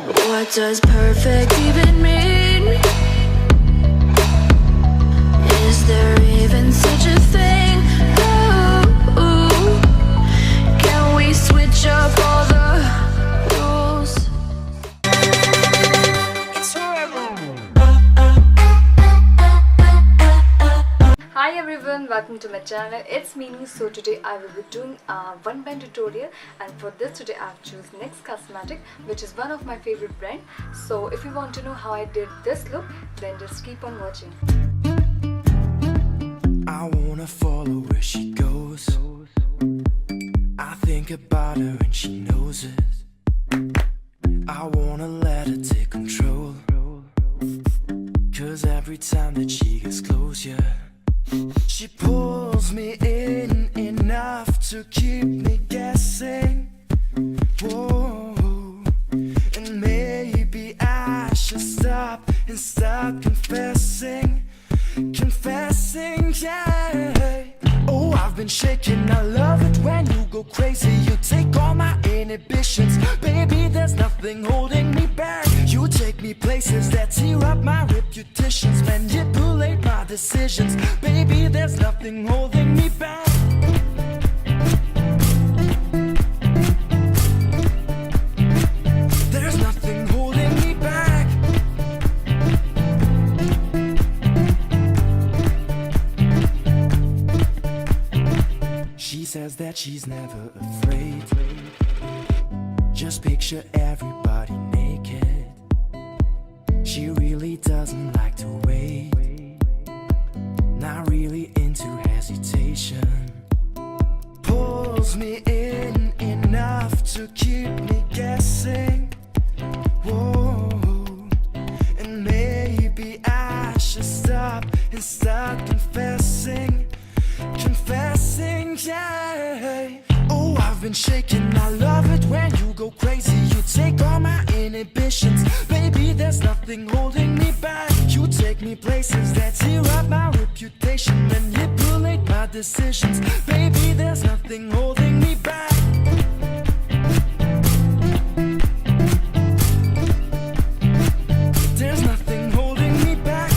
What does perfect even mean? Is there even such a thing? Ooh, can we switch up all the rules? It's forever. Hi everyone, welcome to my channel. It's Meenu. So today I will be doing a one band tutorial, and for this today I've chosen NYX Cosmetic, which is one of my favorite brand. So if you want to know how I did this look, then just keep on watching. I wanna follow where she goes. I think about her and she knows it. I wanna let her take control, 'cause every time that she gets close, yeah, she pulls me in enough to keep me guessing. Whoa, and maybe I should stop and start confessing, yeah. Oh, I've been shaking, I love it when you go crazy. You take all my inhibitions, baby, there's nothing holding me back. You take me places that tear up my reputations, manipulate my decisions, baby, there's nothing holding me back. There's nothing holding me back. She says that she's never afraid. Just picture everybody naked. She really doesn't like to wait. Not really into hesitation. Pulls me in enough to keep me guessing. Whoa, and maybe I should stop and start confessing, yeah. Oh, I've been shaking, I love it when you go crazy. You take all my inhibitions, baby, there's nothing holding me back. You take me places that tear up my reputation, manipulate my decisions, baby, there's nothing holding me back. There's nothing holding me back.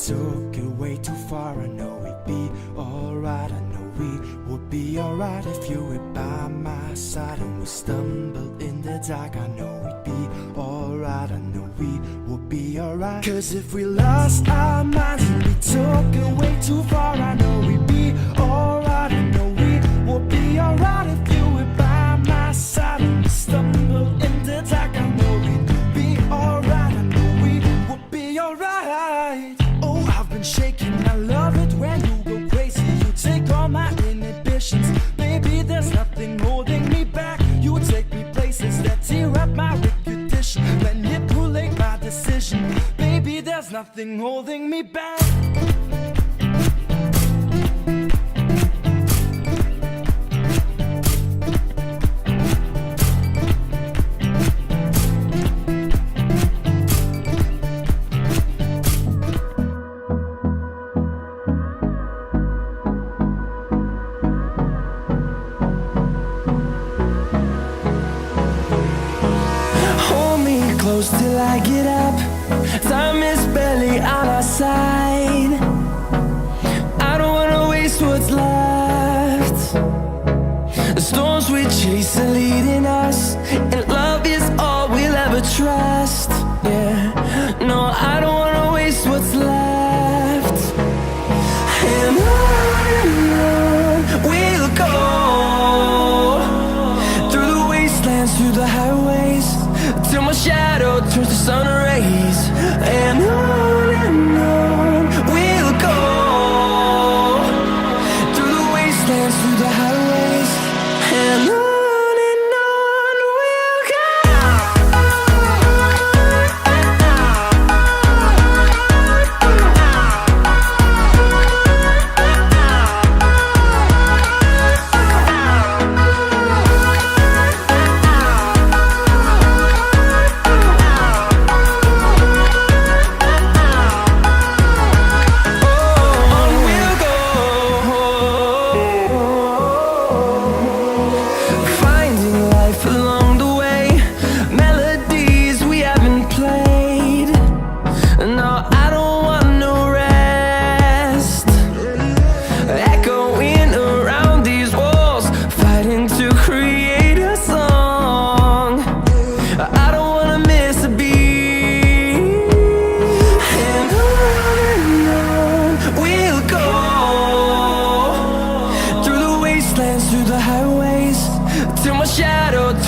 Took it way too far. I know we'd be alright. I know we would be alright if you were by my side. And we stumbled in the dark. I know we'd be alright. I know we would be alright. 'Cause if we lost our minds and we took it way too far, I know we'd be alright. I know we would be alright if you were by my side. And we stumbled in the dark. I know we'd be alright. I know we would be alright. I've been shaking, I love it when you go crazy. You take all my inhibitions, baby, there's nothing holding me back. You take me places that tear up my reputation, manipulate my decision, baby, there's nothing holding me back. Till I get up, time is barely on our side. I don't wanna waste what's left. The storms we chase are leading us, and love is all we'll ever trust. Yeah, no, I don't wanna waste what's left. And on we'll go, through the wastelands, through the highways, till my shadow turns to sun rays. And on we'll go, through the wastelands, through the highways. And on we'll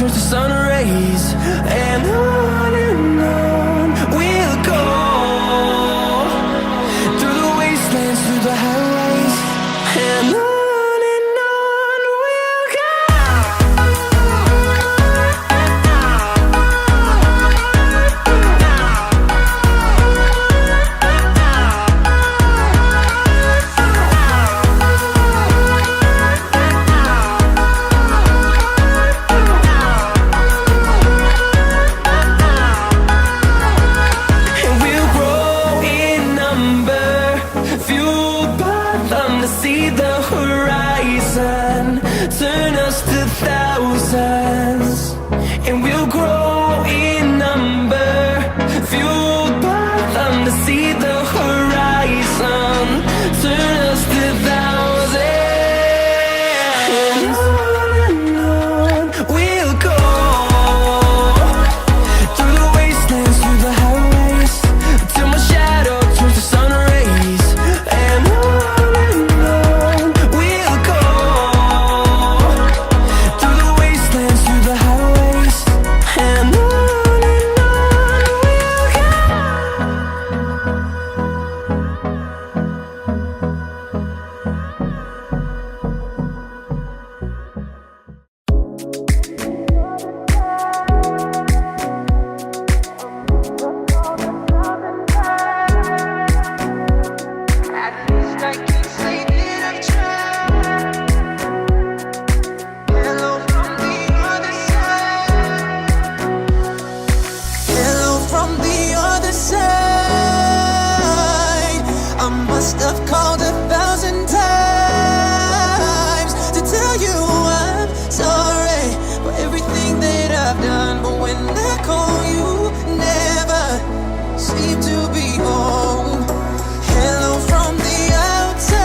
turns to sun rays, and on we'll go, through the wastelands, through the highways, and on we'll go. See the horizon, turn us to thousands, and we'll grow in number, fueled by them to see the horizon, turn us to thousands, and on we'll go, through the wastelands, through the highways, till my shadow turns to sun rays, and on I've called 1,000 times to tell you I'm sorry for everything that I've done, but when I call you, never seem to be home. Hello from the outside,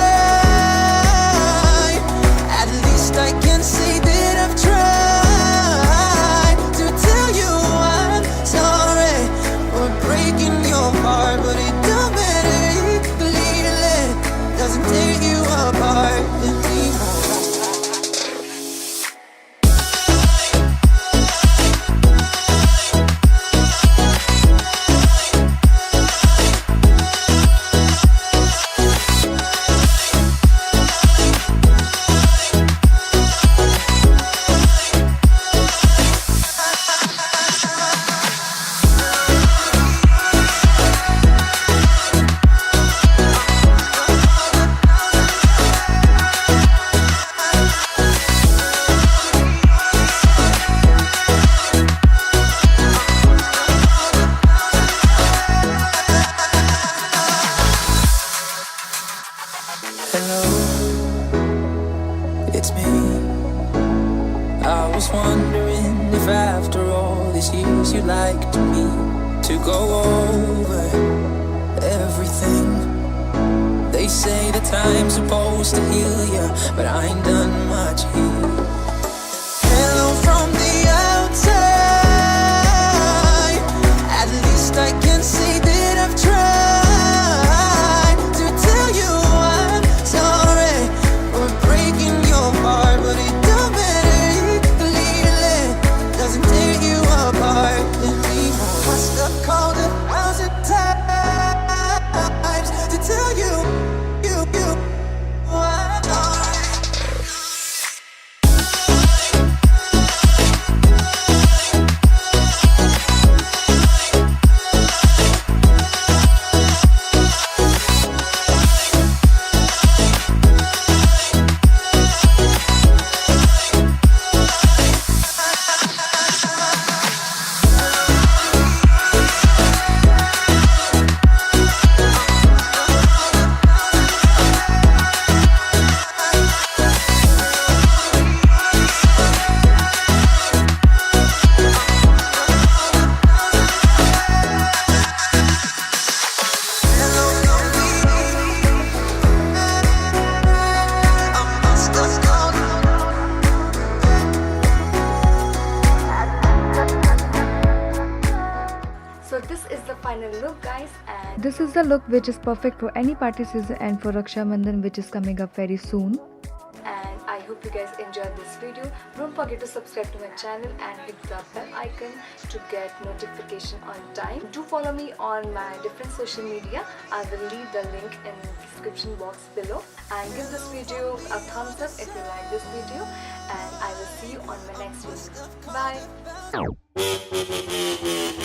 at least I can say that I've tried to tell you I'm sorry for breaking your heart, but it don't matter. Doesn't tear you apart anymore. Hello, it's me. I was wondering if after all these years you'd like me to go over everything. They say the time's supposed to heal ya, but I ain't done much here. Hello from the outside, at least I can say that I've tried. final look, guys, and this is the look which is perfect for any party season and for Raksha Bandhan, which is coming up very soon. And I hope you guys enjoyed this video. Don't forget to subscribe to my channel and hit the bell icon to get notification on time. Do follow me on my different social media. I will leave the link in the description box below. And give this video a thumbs up if you like this video. And I will see you on my next video. Bye.